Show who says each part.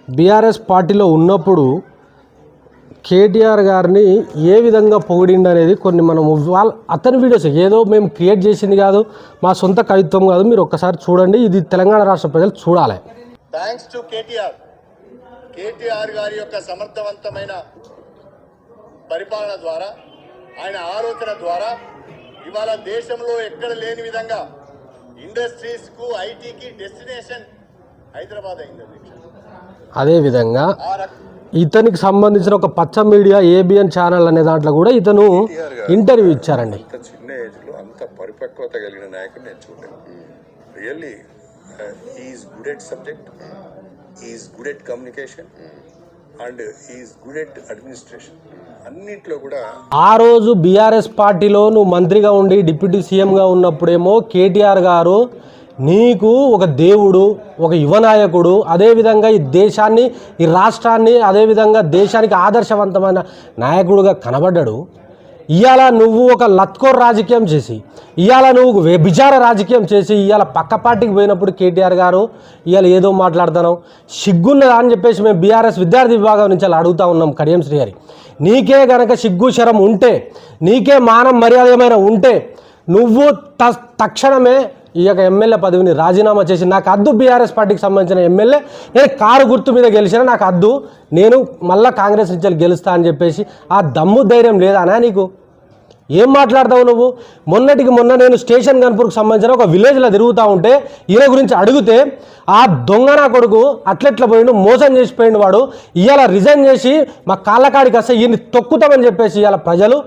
Speaker 1: BRS పార్టీలో ఉన్నప్పుడు కేటీఆర్ గారిని ఏ విధంగా పొగిడిండు అనేది కొన్ని మనం అతని వీడియోస్ ఏదో మేము క్రియేట్ చేసింది కాదు, మా సొంత కవిత్వం కాదు. మీరు ఒక్కసారి చూడండి, ఇది తెలంగాణ రాష్ట్ర ప్రజలు చూడాలి.
Speaker 2: థ్యాంక్స్ టు కేటీఆర్ గారి యొక్క సమర్థవంతమైన పరిపాలన ద్వారా, ఆయన ఆలోచన ద్వారా ఇవాళ దేశంలో ఎక్కడ లేని విధంగా ఇండస్ట్రీస్ కు ఐటీకి డెస్టినేషన్ హైదరాబాద్ అయింది.
Speaker 1: అదేవిధంగా ఇతనికి సంబంధించిన ఒక పచ్చ మీడియా ఏబిఎన్ ఛానల్ అనే దాంట్లో కూడా ఇతను ఇంటర్వ్యూ ఇచ్చారండి.
Speaker 3: చిన్న ఏజ్ లో అంత పరిపక్వత కలిగిన నాయకుడు నేను చూడలేదు. Really is good at subject, is good at communication and is good at administration. అన్నింటిలో కూడా
Speaker 1: ఆ రోజు బీఆర్ఎస్ పార్టీలో నువ్వు మంత్రిగా ఉండి డిప్యూటీ సీఎంగా ఉన్నప్పుడేమో కేటీఆర్ గారు నీకు ఒక దేవుడు, ఒక యువ నాయకుడు, అదేవిధంగా ఈ దేశాన్ని, ఈ రాష్ట్రాన్ని, అదేవిధంగా దేశానికి ఆదర్శవంతమైన నాయకుడుగా కనబడ్డాడు. ఇవాళ నువ్వు ఒక లత్కోర్ రాజకీయం చేసి, ఇవాళ నువ్వు వ్యభిచార రాజకీయం చేసి, ఇవాళ పక్క పార్టీకి పోయినప్పుడు కేటీఆర్ గారు ఇవాళ ఏదో మాట్లాడుతున్నావు, సిగ్గున్నదా అని చెప్పేసి మేము బీఆర్ఎస్ విద్యార్థి విభాగం నుంచి అలా అడుగుతూ ఉన్నాం. కడియం శ్రీ గారి, నీకే గనక సిగ్గు శరం ఉంటే, నీకే మానం మర్యాద ఏమైనా ఉంటే నువ్వు తక్షణమే ఈ యొక్క ఎమ్మెల్యే పదవిని రాజీనామా చేసి, నాకు అద్దు బీఆర్ఎస్ పార్టీకి సంబంధించిన ఎమ్మెల్యే, నేను కారు గుర్తు మీద గెలిచినా నాకు అద్దు, నేను మళ్ళీ కాంగ్రెస్ నుంచి గెలుస్తా అని చెప్పేసి ఆ దమ్ము ధైర్యం లేదానా నీకు? ఏం మాట్లాడతావు నువ్వు? మొన్నటికి మొన్న నేను స్టేషన్ గన్పూర్కి సంబంధించిన ఒక విలేజ్లో తిరుగుతూ ఉంటే ఈయన గురించి అడిగితే ఆ దొంగ నా కొడుకు అట్లెట్లా పోయిండు, మోసం చేసిపోయిండు వాడు, ఇవాళ రిజైన్ చేసి మా కాళ్ళకాడికి వస్తే ఈయన్ని తొక్కుతామని చెప్పేసి ఇవాళ ప్రజలు